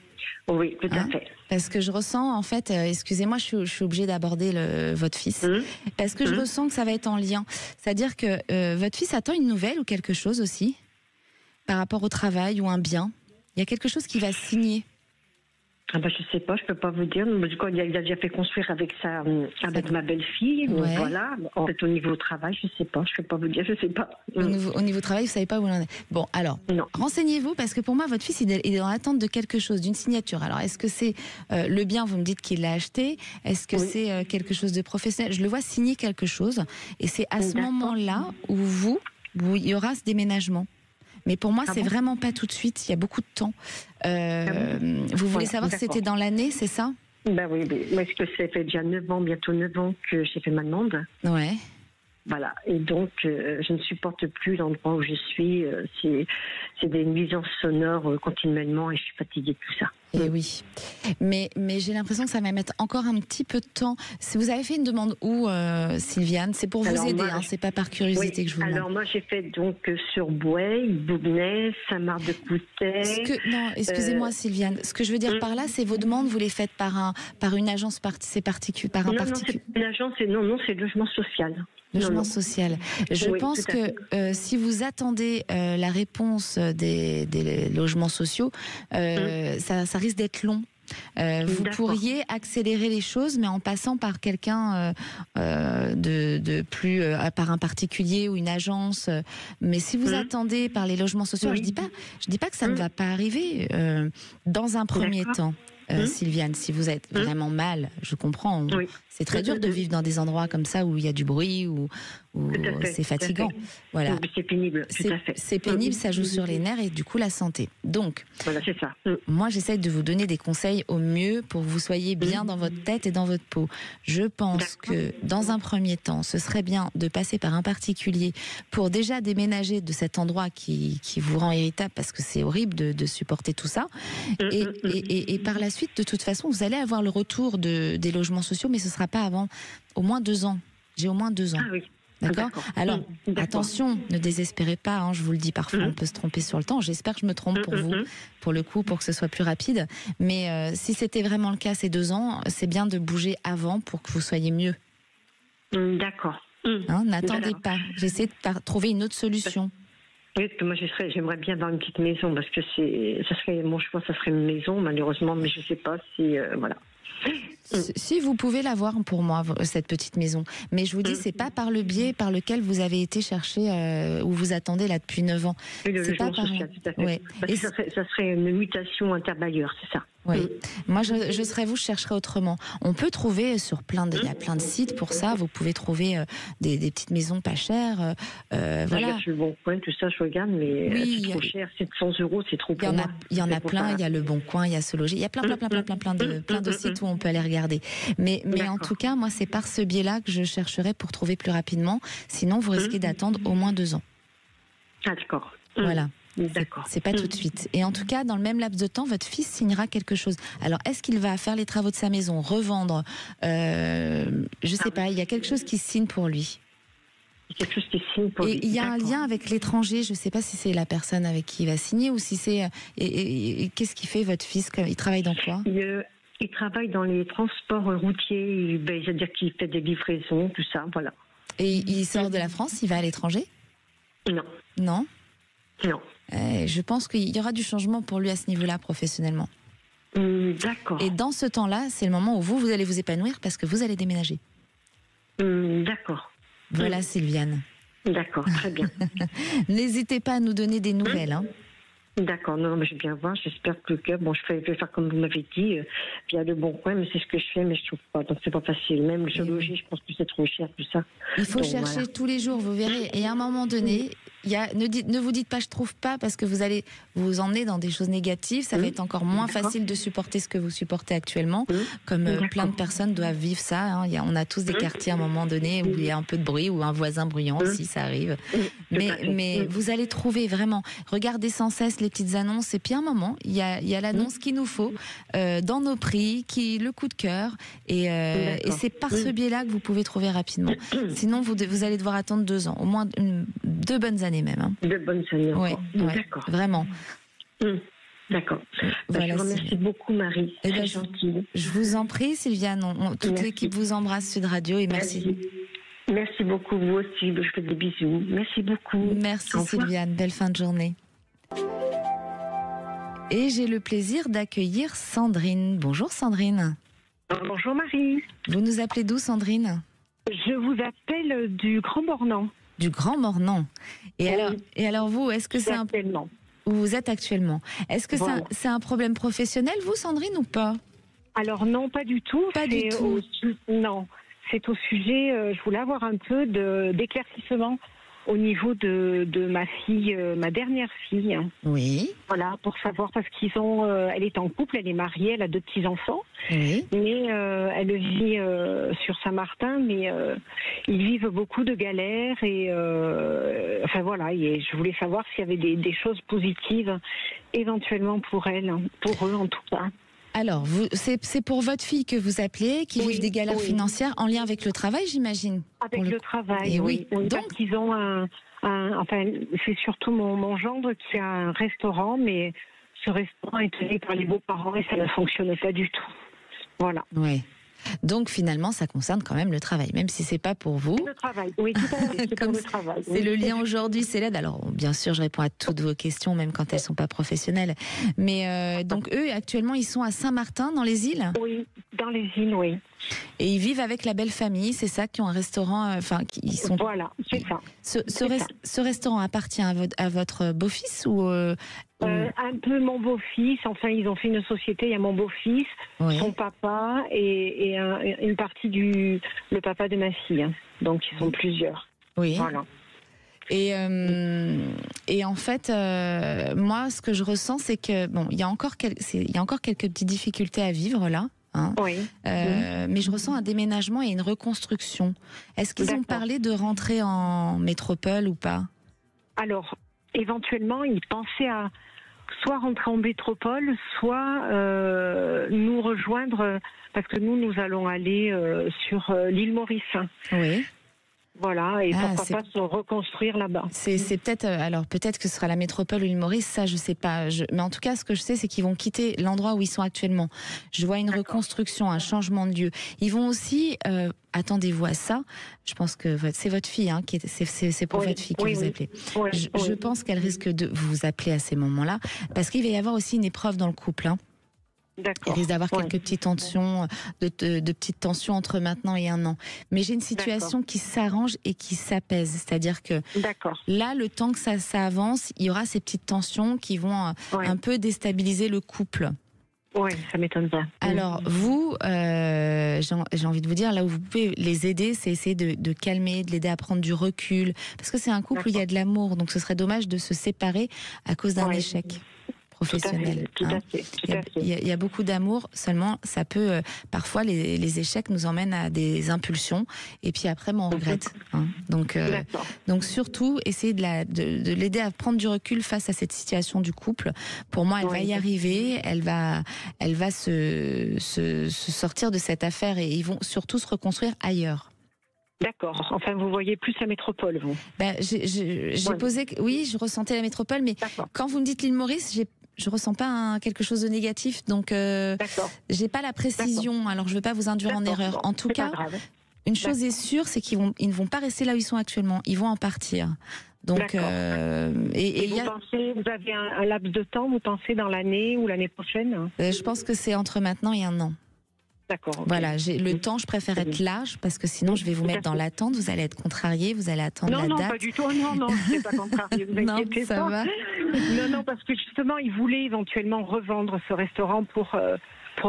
Oui, tout à fait. Parce que je ressens, en fait, excusez-moi, je suis obligée d'aborder votre fils, parce que je ressens que ça va être en lien. C'est-à-dire que votre fils attend une nouvelle ou quelque chose aussi, par rapport au travail ou un bien. Il y a quelque chose qui va signer. Ah bah, je sais pas, je peux pas vous dire. Du coup, il a déjà fait construire avec ma belle-fille. Ouais. Voilà. En fait, au niveau travail, je sais pas. Je peux pas vous dire, je sais pas. Au niveau travail, vous savez pas où l'on est. Bon, alors, renseignez-vous parce que pour moi, votre fils, il est dans l'attente de quelque chose, d'une signature. Alors, est-ce que c'est le bien, vous me dites qu'il l'a acheté? Est-ce que c'est quelque chose de professionnel? Je le vois signer quelque chose et c'est à ce moment-là où il y aura ce déménagement. Mais pour moi, c'est vraiment pas tout de suite. Il y a beaucoup de temps. Vous voulez savoir si c'était dans l'année, c'est ça? Ben oui, mais est-ce que ça fait déjà 9 ans, bientôt 9 ans que j'ai fait ma demande? Ouais. Voilà. Et donc, je ne supporte plus l'endroit où je suis. C'est des nuisances sonores continuellement et je suis fatiguée de tout ça. Et oui, mais j'ai l'impression que ça va mettre encore un petit peu de temps. Si vous avez fait une demande où, Sylviane, c'est pour vous aider, c'est pas par curiosité que je vous demande. Alors moi j'ai fait donc sur Bouey, Boubnay, Saint-Marc-de-Coutais. Non, excusez-moi Sylviane. Ce que je veux dire par là, c'est vos demandes, vous les faites par une agence, c'est particulier, par un particulier. Non, c'est une agence, non, c'est le logement social. Logement social. Je pense que si vous attendez la réponse des logements sociaux, ça risque d'être long. Vous pourriez accélérer les choses, mais en passant par quelqu'un de plus, par un particulier ou une agence. Mais si vous attendez par les logements sociaux, je dis pas que ça ne va pas arriver dans un premier temps. Sylviane, si vous êtes vraiment mal, je comprends. C'est très dur de vivre dans des endroits comme ça où il y a du bruit, où c'est fatigant. Voilà. C'est pénible. C'est pénible, ça joue sur les nerfs et du coup la santé. Donc, voilà, c'est ça. Moi, j'essaie de vous donner des conseils au mieux pour que vous soyez bien dans votre tête et dans votre peau. Je pense que dans un premier temps, ce serait bien de passer par un particulier pour déjà déménager de cet endroit qui vous rend irritable parce que c'est horrible de supporter tout ça. Et par la suite, de toute façon, vous allez avoir le retour des logements sociaux, mais ce ne sera pas avant au moins 2 ans. J'ai au moins 2 ans. Ah oui. D'accord. Alors, attention, ne désespérez pas, je vous le dis, parfois on peut se tromper sur le temps. J'espère que je me trompe pour vous, pour le coup, pour que ce soit plus rapide. Mais si c'était vraiment le cas ces 2 ans, c'est bien de bouger avant pour que vous soyez mieux. D'accord. N'attendez pas. J'essaie de trouver une autre solution. Oui, parce que moi j'aimerais bien dans une petite maison, parce que mon choix, ça serait une maison, malheureusement, mais je ne sais pas si... voilà. Si vous pouvez l'avoir pour moi, cette petite maison. Mais je vous dis, c'est pas par le biais par lequel vous avez été chercher où vous attendez là depuis 9 ans. Oui, le logement social, tout à fait. Ouais. Parce que ça serait une mutation interbailleur, c'est ça. Oui. Moi, je serais vous, je chercherais autrement. On peut trouver sur il y a plein de sites pour ça. Vous pouvez trouver des petites maisons pas chères. Voilà. Je le Bon Coin, tout ça, je regarde, mais c'est trop cher. 700 €, c'est trop pour moi. Il y en a plein. Il y a le Bon Coin, il y a Se Loger. Il y a plein de sites où on peut aller regarder. Mais en tout cas, moi, c'est par ce biais-là que je chercherais pour trouver plus rapidement. Sinon, vous risquez d'attendre au moins 2 ans. Ah, d'accord. Voilà. D'accord. C'est pas tout de suite. Et en tout cas, dans le même laps de temps, votre fils signera quelque chose. Alors, est-ce qu'il va faire les travaux de sa maison, revendre je sais pas, il y a quelque chose qui signe pour lui. Quelque chose qui signe pour lui. Et il y a un lien avec l'étranger, je sais pas si c'est la personne avec qui il va signer ou si c'est... Et qu'est-ce qu'il fait, votre fils? Il travaille dans quoi? Il travaille dans les transports routiers, c'est-à-dire qu'il fait des livraisons, tout ça, voilà. Et il sort de la France, il va à l'étranger? Non. Non? Non. Je pense qu'il y aura du changement pour lui à ce niveau-là, professionnellement. D'accord. Et dans ce temps-là, c'est le moment où vous allez vous épanouir parce que vous allez déménager. D'accord. Voilà, Sylviane. D'accord, très bien. N'hésitez pas à nous donner des nouvelles. D'accord, non, mais je vais bien voir, j'espère que je vais faire comme vous m'avez dit, via le Bon Coin, mais c'est ce que je fais, mais je trouve pas, donc c'est pas facile. Même le Se Loger, je pense que c'est trop cher, tout ça. Il faut chercher tous les jours, vous verrez, et à un moment donné, ne vous dites pas je trouve pas, parce que vous allez vous emmener dans des choses négatives, ça va être encore moins facile de supporter ce que vous supportez actuellement, comme plein de personnes doivent vivre ça. On a tous des quartiers à un moment donné où il y a un peu de bruit, ou un voisin bruyant, si ça arrive. Mais vous allez trouver vraiment, regardez sans cesse les petites annonces, et puis à un moment, il y a l'annonce qu'il nous faut dans nos prix, le coup de cœur, et c'est par ce biais-là que vous pouvez trouver rapidement. Sinon, vous allez devoir attendre 2 ans, au moins 2 bonnes années même. 2 bonnes années. Ouais, d'accord. Vraiment. D'accord. Voilà, je vous remercie beaucoup, Marie. C'est très gentil. Je vous en prie, Sylviane. Toute l'équipe vous embrasse, Sud Radio, et merci. Merci beaucoup, vous aussi. Je fais des bisous. Merci beaucoup. Merci, Sylviane. Belle fin de journée. Et j'ai le plaisir d'accueillir Sandrine. Bonjour, Sandrine. Bonjour, Marie. Vous nous appelez d'où, Sandrine? Je vous appelle du Grand Mornan. Du Grand Mornan. Et alors vous, est-ce que c'est où vous êtes actuellement? Est-ce que c'est un problème professionnel, vous, Sandrine, ou pas? Alors non, pas du tout. Pas du tout. Non, c'est au sujet. Je voulais avoir un peu d'éclaircissement au niveau de ma fille, ma dernière fille. Oui. Voilà, pour savoir, parce elle est en couple, elle est mariée, elle a 2 petits-enfants. Oui. Mais elle vit sur Saint-Martin, mais ils vivent beaucoup de galères et enfin voilà, et je voulais savoir s'il y avait des choses positives éventuellement pour elle, pour eux en tout cas. Alors, c'est pour votre fille que vous appelez, qui vit des galères financières en lien avec le travail, j'imagine. Avec le travail, oui. Donc, parce qu'ils ont enfin, c'est surtout mon gendre qui a un restaurant, mais ce restaurant est tenu par les beaux-parents et ça ne fonctionne pas du tout. Voilà. Oui. Donc finalement, ça concerne quand même le travail, même si c'est pas pour vous. Le travail, oui, tout à fait. C'est comme le travail. C'est le lien aujourd'hui, c'est l'aide. Alors bien sûr, je réponds à toutes vos questions, même quand elles sont pas professionnelles. Mais donc eux, actuellement, ils sont à Saint-Martin, dans les îles. Oui, dans les îles, oui. Et ils vivent avec la belle famille, c'est ça, qui ont un restaurant. Enfin, ils sont. Voilà, c'est ça. Ce restaurant appartient à votre beau-fils ou un peu mon beau-fils. Enfin, ils ont fait une société. Il y a mon beau-fils, son papa et une partie le papa de ma fille. Hein. Donc, ils sont plusieurs. Oui. Voilà. Et en fait, moi, ce que je ressens, c'est que bon, il y a encore quelques petites difficultés à vivre là. Hein. Oui. Mais je ressens un déménagement et une reconstruction. Est-ce qu'ils ont parlé de rentrer en métropole ou pas? Alors, éventuellement, ils pensaient à soit rentrer en métropole, soit nous rejoindre, parce que nous allons aller sur l'île Maurice. Oui. Voilà, et pourquoi pas se reconstruire là-bas. C'est peut-être, alors peut-être que ce sera la métropole ou l'île Maurice, ça je sais pas. Mais en tout cas, ce que je sais, c'est qu'ils vont quitter l'endroit où ils sont actuellement. Je vois une reconstruction, un changement de lieu. Ils vont aussi, attendez-vous à ça. Je pense que c'est votre fille, hein, c'est pour votre fille que vous appelez. Je pense qu'elle risque de vous appeler à ces moments-là, parce qu'il va y avoir aussi une épreuve dans le couple. Hein. Il risque d'avoir quelques petites tensions, de petites tensions entre maintenant et un an. Mais j'ai une situation qui s'arrange et qui s'apaise. C'est-à-dire que là, le temps que ça avance, il y aura ces petites tensions qui vont un peu déstabiliser le couple. Oui, ça m'étonne pas. Alors, vous, j'ai envie de vous dire, là où vous pouvez les aider, c'est essayer de calmer, de l'aider à prendre du recul. Parce que c'est un couple où il y a de l'amour, donc ce serait dommage de se séparer à cause d'un échec professionnel. Tout à fait. Il y a beaucoup d'amour, seulement ça peut parfois les échecs nous emmènent à des impulsions et puis après on regrette. Hein. Donc surtout essayer de l'aider à prendre du recul face à cette situation du couple. Pour moi, elle va y arriver, elle va se sortir de cette affaire et ils vont surtout se reconstruire ailleurs. D'accord. Enfin, vous voyez plus la métropole, vous. J'ai posé, oui, je ressentais la métropole, mais quand vous me dites l'île Maurice, je ressens pas quelque chose de négatif, donc j'ai pas la précision. Alors je veux pas vous induire en erreur. En tout cas, une chose est sûre, c'est qu'ils ne vont pas rester là où ils sont actuellement. Ils vont en partir. Donc, et vous pensez, vous avez un laps de temps, vous pensez dans l'année ou l'année prochaine? Je pense que c'est entre maintenant et un an. D'accord. Okay. Voilà, le temps, je préfère être large parce que sinon je vais vous mettre dans l'attente, vous allez être contrarié, vous allez attendre la date. Non, pas du tout, non, c'est pas contrarié, vous inquiétez pas. Ça va. Non, parce que justement, ils voulaient éventuellement revendre ce restaurant pour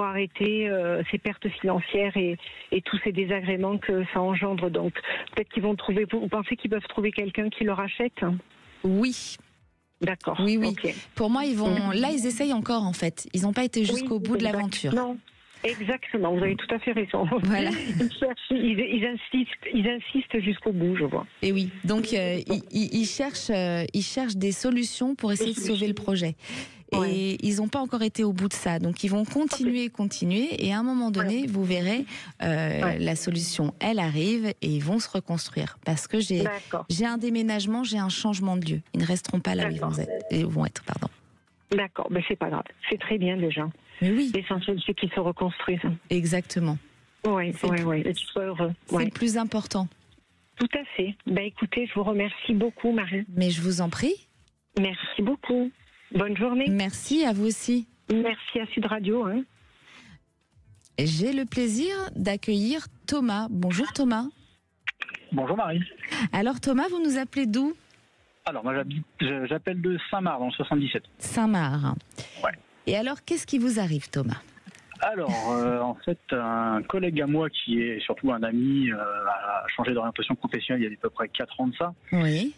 arrêter ces pertes financières et tous ces désagréments que ça engendre. Donc, peut-être qu'ils vont trouver, vous pensez qu'ils peuvent trouver quelqu'un qui leur achète? Oui. D'accord. Oui. Okay. Pour moi, là, ils essayent encore, en fait. Ils n'ont pas été jusqu'au bout de l'aventure. Non. Exactement, vous avez tout à fait raison. Voilà. Ils insistent jusqu'au bout, je vois. Et oui, donc ils cherchent des solutions pour essayer de sauver le projet. Et ils n'ont pas encore été au bout de ça. Donc ils vont continuer. Et à un moment donné, vous verrez, la solution, elle arrive et ils vont se reconstruire. Parce que j'ai un déménagement, j'ai un changement de lieu. Ils ne resteront pas là où ils vont être. Pardon. D'accord, mais c'est pas grave. C'est très bien déjà. Mais oui. L'essentiel, c'est qu'ils se reconstruisent. Exactement. Oui, et qu'ils soient heureux. C'est le plus important. Tout à fait. Écoutez, je vous remercie beaucoup, Marie. Mais je vous en prie. Merci beaucoup. Bonne journée. Merci à vous aussi. Merci à Sud Radio. Hein. J'ai le plaisir d'accueillir Thomas. Bonjour Thomas. Bonjour Marie. Alors Thomas, vous nous appelez d'où? Alors moi j'appelle de Saint-Marc dans le 77. Saint-Marc. Ouais. Et alors qu'est-ce qui vous arrive Thomas? Alors en fait un collègue à moi qui est surtout un ami a changé d'orientation professionnelle il y a à peu près 4 ans de ça. Oui.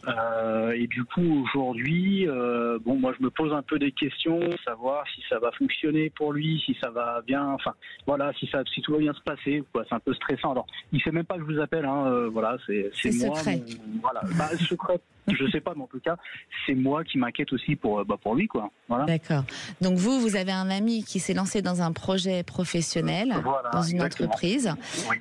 Et du coup aujourd'hui moi je me pose un peu des questions, savoir si ça va fonctionner pour lui, si ça va bien, enfin voilà, si tout va bien se passer, quoi. C'est un peu stressant. Alors il sait même pas que je vous appelle, hein, voilà, c'est moi. Secret. Voilà, secret. je sais pas, mais en tout cas, c'est moi qui m'inquiète aussi pour lui, quoi. Voilà. D'accord. Donc vous avez un ami qui s'est lancé dans un projet professionnel, dans une entreprise. Oui.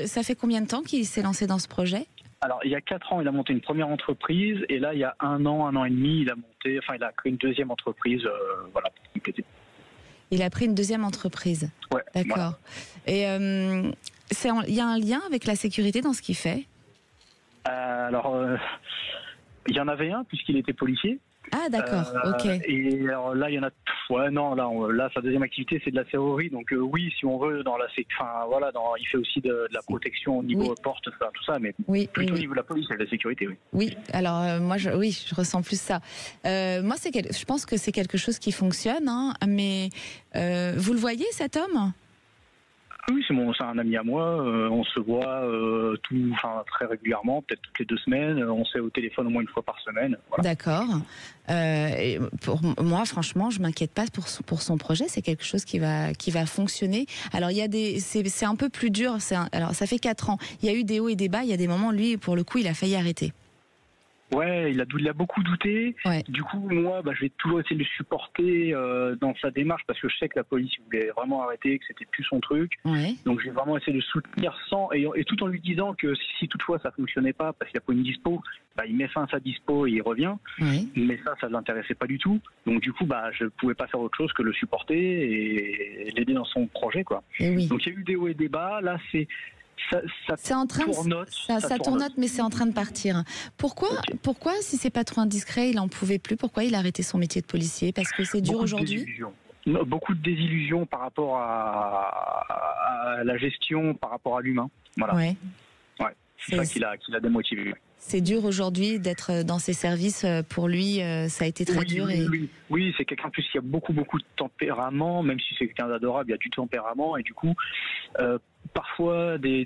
Ça fait combien de temps qu'il s'est lancé dans ce projet ? Alors, il y a 4 ans, il a monté une première entreprise, et là, il y a 1 an et demi, il a créé une deuxième entreprise, voilà, pour compléter. Il a pris une deuxième entreprise. Ouais. D'accord. Voilà. Et il y a un lien avec la sécurité dans ce qu'il fait ? Alors, il y en avait un puisqu'il était policier. Ah d'accord, ok. Et alors là, il y en a. Ouais, non, là, sa deuxième activité, c'est de la serrurerie. Donc oui, si on veut, il fait aussi de la protection au niveau porte, tout ça, mais plutôt au niveau de la police et de la sécurité, oui. Oui, alors moi, je ressens plus ça. Moi, je pense que c'est quelque chose qui fonctionne, hein, mais vous le voyez, cet homme ? Oui, c'est un ami à moi. On se voit très régulièrement, peut-être toutes les 2 semaines. On s'est au téléphone au moins 1 fois par semaine. Voilà. D'accord. Et pour moi, franchement, je m'inquiète pas pour son projet. C'est quelque chose qui va fonctionner. Alors c'est un peu plus dur. Alors ça fait 4 ans. Il y a eu des hauts et des bas. Il y a des moments, lui, pour le coup, il a failli arrêter. Ouais, il a beaucoup douté. Ouais. Du coup, moi, je vais toujours essayer de le supporter dans sa démarche parce que je sais que la police voulait vraiment arrêter, que c'était plus son truc. Ouais. Donc, je vais vraiment essayer de le soutenir et tout en lui disant que si toutefois ça fonctionnait pas parce qu'il a pas une dispo, il met fin à sa dispo et il revient. Ouais. Mais ça l'intéressait pas du tout. Donc, du coup, je pouvais pas faire autre chose que le supporter et l'aider dans son projet, quoi. Oui. Donc, il y a eu des hauts et des bas. Là, ça tournote, mais c'est en train de partir. Pourquoi, si c'est pas trop indiscret, il en pouvait plus ? Pourquoi il a arrêté son métier de policier ? Parce que c'est dur aujourd'hui ? Beaucoup de désillusions par rapport à la gestion, par rapport à l'humain. Voilà. Ouais. C'est ça qui l'a démotivé. C'est dur aujourd'hui d'être dans ces services. Pour lui, ça a été très dur. Oui, c'est quelqu'un plus qui a beaucoup de tempérament, même si c'est quelqu'un d'adorable, il y a du tempérament et du coup, parfois des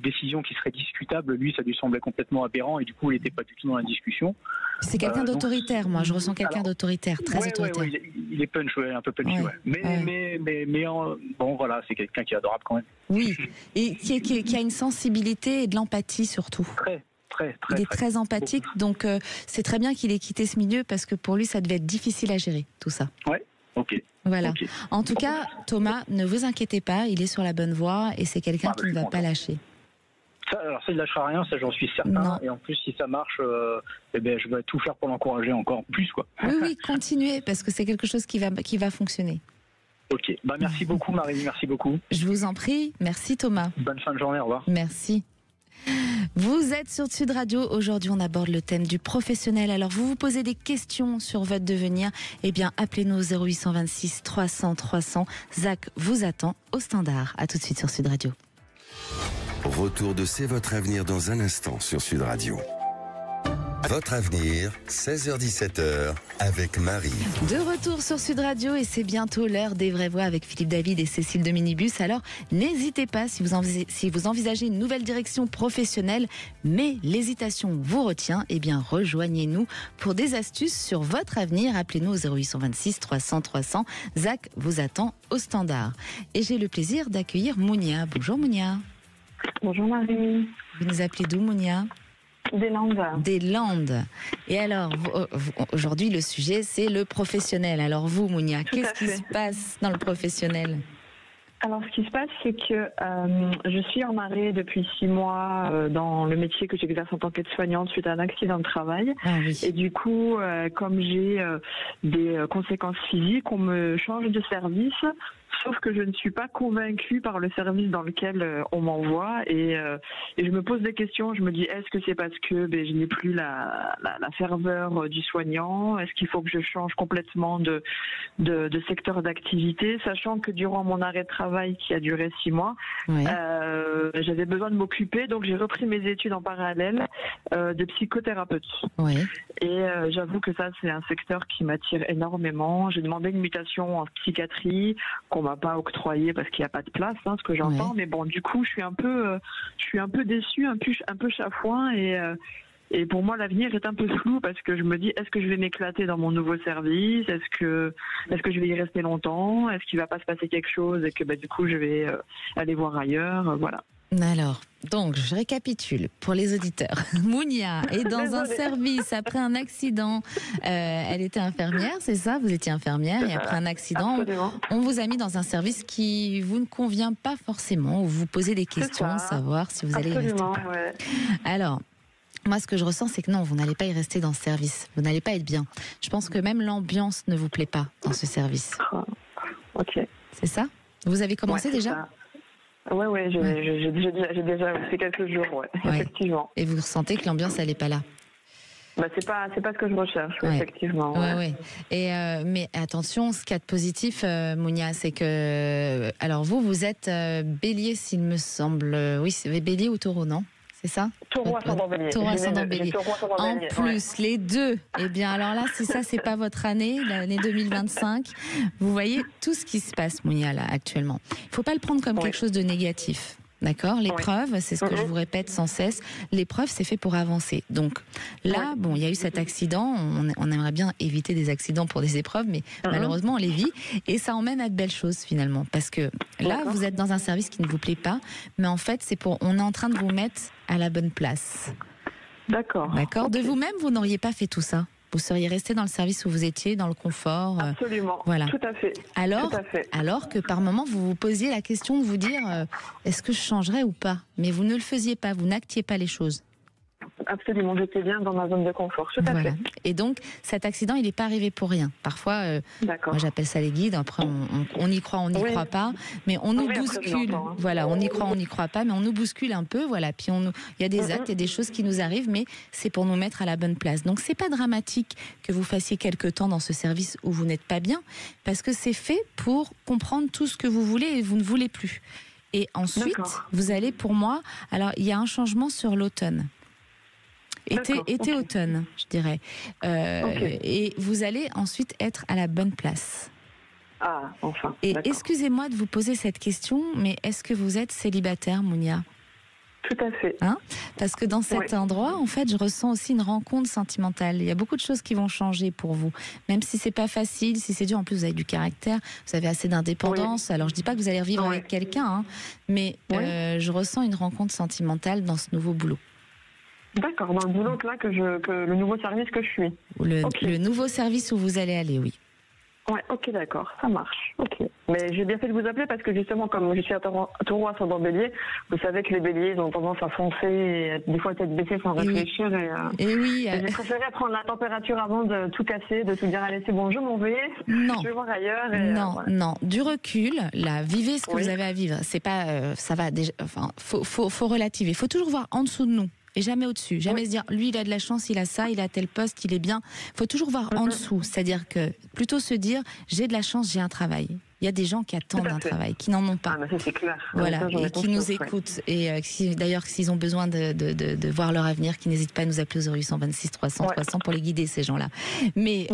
décisions qui seraient discutables, lui, ça lui semblait complètement aberrant et du coup, il n'était pas du tout dans la discussion. C'est quelqu'un d'autoritaire, moi, je ressens quelqu'un d'autoritaire, très autoritaire. Il est punch, un peu punch, Mais bon, voilà, c'est quelqu'un qui est adorable quand même. Oui, et qui a une sensibilité et de l'empathie surtout. Il est très empathique, donc c'est très bien qu'il ait quitté ce milieu parce que pour lui, ça devait être difficile à gérer, tout ça. Ouais, ok. Voilà. Okay. En tout cas, Thomas, ne vous inquiétez pas, il est sur la bonne voie et c'est quelqu'un qui ne va pas lâcher. Alors ça, il ne lâchera rien, ça j'en suis certain. Non. Et en plus, si ça marche, je vais tout faire pour l'encourager encore plus, quoi. Oui, continuez, parce que c'est quelque chose qui va fonctionner. Ok, merci beaucoup Marie, merci beaucoup. Je vous en prie, merci Thomas. Bonne fin de journée, au revoir. Merci. Vous êtes sur Sud Radio. Aujourd'hui, on aborde le thème du professionnel. Alors, vous posez des questions sur votre devenir. Eh bien, appelez-nous au 0826 300 300. Zach vous attend au standard. À tout de suite sur Sud Radio. Retour de C'est votre avenir dans un instant sur Sud Radio. Votre avenir, 16h-17h, avec Marie. De retour sur Sud Radio et c'est bientôt l'heure des vraies voix avec Philippe David et Cécile de Minibus. Alors, n'hésitez pas si vous envisagez une nouvelle direction professionnelle, mais l'hésitation vous retient, eh bien, rejoignez-nous pour des astuces sur votre avenir. Appelez-nous au 0826 300 300. Zach vous attend au standard. Et j'ai le plaisir d'accueillir Mounia. Bonjour Mounia. Bonjour Marie. Vous nous appelez d'où Mounia ? Des Landes. Des Landes. Et alors, aujourd'hui, le sujet, c'est le professionnel. Alors vous, Mounia, qu'est-ce qui se passe dans le professionnel ? Alors, ce qui se passe, c'est que je suis en arrêt depuis 6 mois dans le métier que j'exerce en tant qu'aide-soignante suite à un accident de travail. Ah, oui. Et du coup, comme j'ai des conséquences physiques, on me change de service. Sauf que je ne suis pas convaincue par le service dans lequel on m'envoie et je me pose des questions. Je me dis, est-ce que c'est parce que je n'ai plus la ferveur du soignant ? Est-ce qu'il faut que je change complètement de secteur d'activité ? Sachant que durant mon arrêt de travail qui a duré 6 mois, oui. J'avais besoin de m'occuper, donc j'ai repris mes études en parallèle de psychothérapeute. Oui. Et j'avoue que ça, c'est un secteur qui m'attire énormément. J'ai demandé une mutation en psychiatrie qu'on m'a pas octroyé parce qu'il n'y a pas de place, ce que j'entends. Ouais. Mais bon, du coup, je suis un peu déçue, un peu chafouin et pour moi, l'avenir est un peu flou parce que je me dis, est-ce que je vais m'éclater dans mon nouveau service ? Est-ce que je vais y rester longtemps ? Est-ce qu'il va pas se passer quelque chose et que du coup, je vais aller voir ailleurs ? Voilà. Alors, Donc, je récapitule pour les auditeurs. Mounia est dans un service après un accident. Elle était infirmière, c'est ça? Vous étiez infirmière et après un accident, on vous a mis dans un service qui vous ne convient pas forcément, où vous posez des questions, savoir si vous allez y rester. Ouais. Alors, moi, ce que je ressens, c'est que non, vous n'allez pas y rester dans ce service. Vous n'allez pas être bien. Je pense que même l'ambiance ne vous plaît pas dans ce service. Ok. C'est ça? Vous avez commencé déjà? Oui, j'ai déjà fait quelques jours, effectivement. Et vous ressentez que l'ambiance, elle n'est pas là? C'est pas ce que je recherche, effectivement. Ouais. Et mais attention, ce qu'il y a de positif, Mounia, c'est que alors vous êtes Bélier, s'il me semble. Oui, c'est Bélier ou Taureau, non? C'est ça? Taureau ascendant Bélier. Taureau ascendant Bélier. En plus, les deux. Eh bien, alors là, si ça, c'est pas votre année, l'année 2025, vous voyez tout ce qui se passe, Mounia, là, actuellement. Il faut pas le prendre comme quelque chose de négatif. D'accord? L'épreuve, c'est ce que je vous répète sans cesse, l'épreuve, c'est fait pour avancer. Donc là, bon, il y a eu cet accident, on aimerait bien éviter des accidents pour des épreuves, mais malheureusement, on les vit, et ça emmène à de belles choses finalement, parce que là, vous êtes dans un service qui ne vous plaît pas, mais en fait, on est en train de vous mettre à la bonne place. D'accord. D'accord? De vous-même, vous n'auriez pas fait tout ça? Vous seriez resté dans le service où vous étiez, dans le confort. Absolument. Voilà. Tout à fait. Alors que par moment, vous vous posiez la question de vous dire est-ce que je changerais ou pas? Mais vous ne le faisiez pas, vous n'actiez pas les choses. Absolument, j'étais bien dans ma zone de confort, tout à fait. Et donc, cet accident, il n'est pas arrivé pour rien. Parfois, moi j'appelle ça les guides, après on y croit, on n'y croit pas, mais on nous bouscule. Voilà, on y croit, on n'y croit pas, mais on nous bouscule un peu, voilà. Puis il y a des actes, il y a des choses qui nous arrivent, mais c'est pour nous mettre à la bonne place. Donc c'est pas dramatique que vous fassiez quelque temps dans ce service où vous n'êtes pas bien, parce que c'est fait pour comprendre tout ce que vous voulez et vous ne voulez plus. Et ensuite, vous allez, pour moi, alors il y a un changement sur l'automne. Été-automne, je dirais. Et vous allez ensuite être à la bonne place. Ah, enfin. Et excusez-moi de vous poser cette question, mais est-ce que vous êtes célibataire, Mounia? Tout à fait. Parce que dans cet endroit, en fait, je ressens aussi une rencontre sentimentale. Il y a beaucoup de choses qui vont changer pour vous. Même si c'est pas facile, si c'est dur, en plus vous avez du caractère, vous avez assez d'indépendance. Alors je dis pas que vous allez revivre avec quelqu'un, mais je ressens une rencontre sentimentale dans ce nouveau boulot. D'accord, dans le boulot là que le nouveau service que je suis. Le nouveau service où vous allez aller, oui. Ouais, ok, d'accord, ça marche. Ok. Mais j'ai bien fait de vous appeler parce que justement, comme je suis à Taureau ascendant Bélier, vous savez que les Béliers ils ont tendance à foncer, et des fois tête baissée sans réfléchir. Et j'ai préféré prendre la température avant de tout casser, de tout dire allez c'est bon, je m'en vais, je vais voir ailleurs. Non, du recul, là, vivez ce que vous avez à vivre. C'est pas, ça va déjà. Enfin, faut relativer. Il faut toujours voir en dessous de nous. Et jamais au-dessus, jamais se dire, lui il a de la chance, il a ça, il a tel poste, il est bien. Il faut toujours voir en dessous, c'est-à-dire que plutôt se dire, j'ai de la chance, j'ai un travail. Il y a des gens qui attendent un travail, qui n'en ont pas. Ça, c'est clair. Voilà, et qui nous écoutent. Et d'ailleurs, s'ils ont besoin de voir leur avenir, qui n'hésitent pas à nous appeler au 0826 300 300 pour les guider, ces gens-là. Mais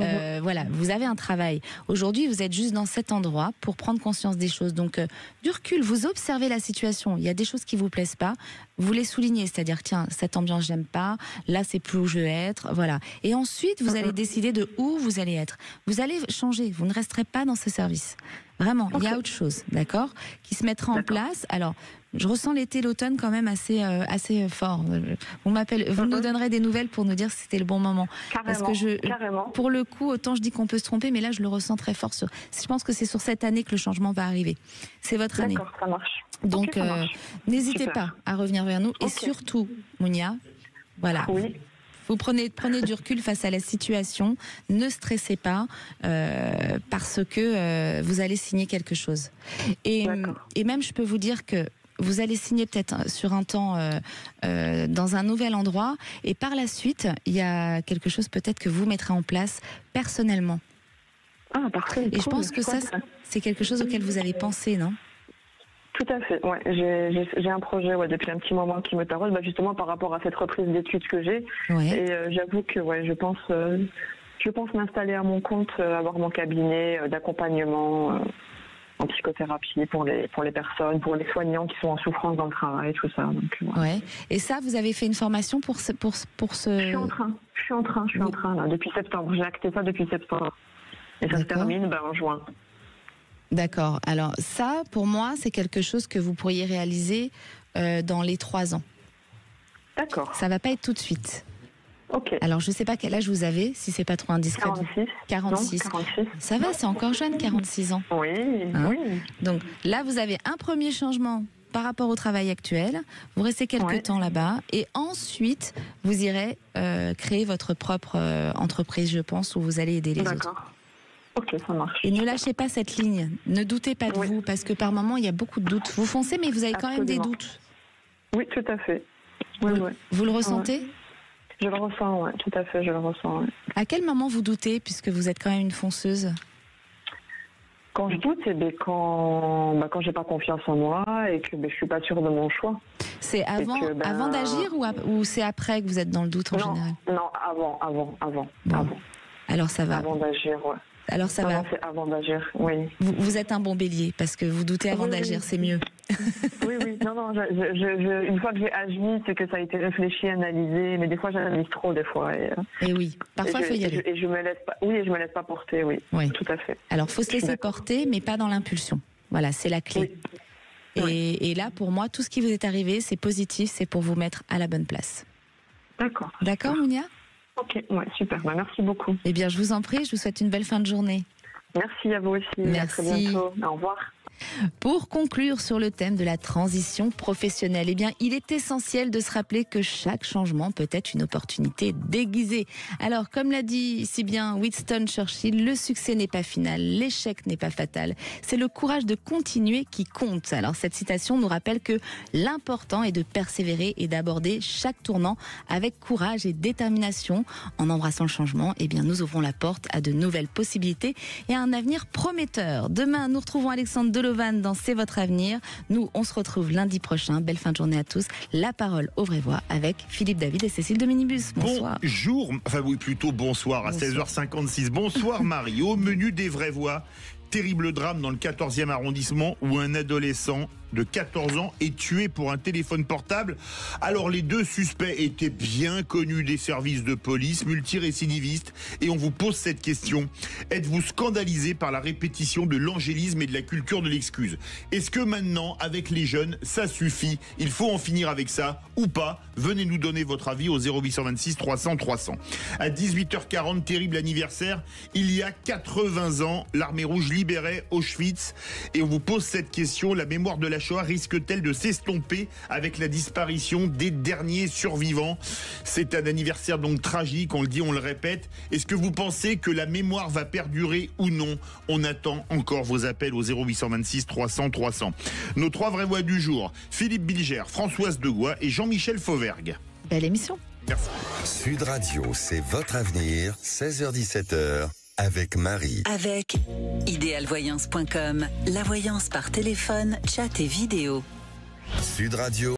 voilà, vous avez un travail. Aujourd'hui, vous êtes juste dans cet endroit pour prendre conscience des choses. Donc, du recul, vous observez la situation. Il y a des choses qui vous plaisent pas. Vous les soulignez, c'est-à-dire, tiens, cette ambiance, j'aime pas. Là, c'est plus où je veux être. Voilà. Et ensuite, vous allez décider de où vous allez être. Vous allez changer. Vous ne resterez pas dans ce service. Vraiment, il y a autre chose, d'accord, qui se mettra en place. Alors, je ressens l'été, l'automne quand même assez fort. Vous nous donnerez des nouvelles pour nous dire si c'était le bon moment. Carrément, parce que pour le coup, autant je dis qu'on peut se tromper, mais là, je le ressens très fort. Je pense que c'est sur cette année que le changement va arriver. C'est votre année. D'accord, ça marche. Donc, n'hésitez pas à revenir vers nous. Et surtout, Mounia, voilà. Oui. Vous prenez du recul face à la situation, ne stressez pas parce que vous allez signer quelque chose. Et même, je peux vous dire que vous allez signer peut-être sur un temps dans un nouvel endroit et par la suite, il y a quelque chose peut-être que vous mettrez en place personnellement. Ah, parfait. Et je pense que ça, c'est quelque chose auquel vous avez pensé, non ? Tout à fait, ouais. J'ai un projet depuis un petit moment qui me taraude, justement par rapport à cette reprise d'études que j'ai. Et j'avoue que je pense m'installer à mon compte, avoir mon cabinet d'accompagnement en psychothérapie pour les personnes, pour les soignants qui sont en souffrance dans le travail, tout ça. Donc, Et ça, vous avez fait une formation pour ce... Je suis en train là, depuis septembre. J'ai acté ça depuis septembre. Et ça se termine en juin. D'accord. Alors ça, pour moi, c'est quelque chose que vous pourriez réaliser dans les 3 ans. D'accord. Ça va pas être tout de suite. Ok. Alors, je sais pas quel âge vous avez, si c'est pas trop indiscret. 46. 46. Ça va, c'est encore jeune, 46 ans. Oui, oui. Donc là, vous avez un premier changement par rapport au travail actuel. Vous restez quelques temps là-bas et ensuite, vous irez créer votre propre entreprise, je pense, où vous allez aider les autres. D'accord. Ok, ça marche. Et ne lâchez pas cette ligne. Ne doutez pas de vous, parce que par moments, il y a beaucoup de doutes. Vous foncez, mais vous avez quand même des doutes. Oui, tout à fait. Oui, vous le ressentez ? Je le ressens, oui, tout à fait, je le ressens. Ouais. À quel moment vous doutez, puisque vous êtes quand même une fonceuse ? Quand je doute, c'est quand j'ai pas confiance en moi et que je suis pas sûre de mon choix. C'est avant d'agir ou c'est après que vous êtes dans le doute en général ? Non, avant. Alors ça va. Avant d'agir, ouais. Alors ça va. C'est avant d'agir, oui. Vous êtes un bon bélier parce que vous doutez avant d'agir, c'est mieux. Oui. Non. Une fois que j'ai agi, c'est que ça a été réfléchi, analysé, mais des fois j'analyse trop, des fois. Et oui, parfois il faut y aller. Et je me laisse pas. Oui, et je me laisse pas porter, oui. Tout à fait. Alors faut se laisser porter, mais pas dans l'impulsion. Voilà, c'est la clé. Oui. Et là, pour moi, tout ce qui vous est arrivé, c'est positif, c'est pour vous mettre à la bonne place. D'accord. D'accord, Mounia ? Ok, super. Merci beaucoup. Eh bien, je vous en prie, je vous souhaite une belle fin de journée. Merci à vous aussi. Merci. À très bientôt. Au revoir. Pour conclure sur le thème de la transition professionnelle, eh bien, il est essentiel de se rappeler que chaque changement peut être une opportunité déguisée. Alors, comme l'a dit si bien Winston Churchill, le succès n'est pas final, l'échec n'est pas fatal. C'est le courage de continuer qui compte. Alors, cette citation nous rappelle que l'important est de persévérer et d'aborder chaque tournant avec courage et détermination. En embrassant le changement, eh bien, nous ouvrons la porte à de nouvelles possibilités et à un avenir prometteur. Demain, nous retrouvons Alexandre Delovan dans C'est votre avenir. Nous, on se retrouve lundi prochain. Belle fin de journée à tous. La parole aux vraies voix avec Philippe David et Cécile de Minibus. Bonsoir. Bonjour, enfin oui, plutôt bonsoir à 16h56. Bonsoir Marie. Au menu des vraies voix, terrible drame dans le 14e arrondissement où un adolescent de 14 ans est tué pour un téléphone portable. Alors les deux suspects étaient bien connus des services de police, multirécidivistes, et on vous pose cette question. Êtes-vous scandalisé par la répétition de l'angélisme et de la culture de l'excuse ? Est-ce que maintenant, avec les jeunes, ça suffit ? Il faut en finir avec ça ou pas ? Venez nous donner votre avis au 0826 300 300. À 18h40, terrible anniversaire. Il y a 80 ans, l'armée rouge libérait Auschwitz, et on vous pose cette question. La mémoire de la Shoah risque-t-elle de s'estomper avec la disparition des derniers survivants ? C'est un anniversaire donc tragique, on le dit, on le répète. Est-ce que vous pensez que la mémoire va perdurer ou non ? On attend encore vos appels au 0826 300 300. Nos trois vraies voix du jour, Philippe Bilger, Françoise Degois et Jean-Michel Fauvergue. Belle émission. Merci. Sud Radio, c'est votre avenir, 16h-17h. Avec Marie. Avec idéalvoyance.com, la voyance par téléphone, chat et vidéo. Sud Radio.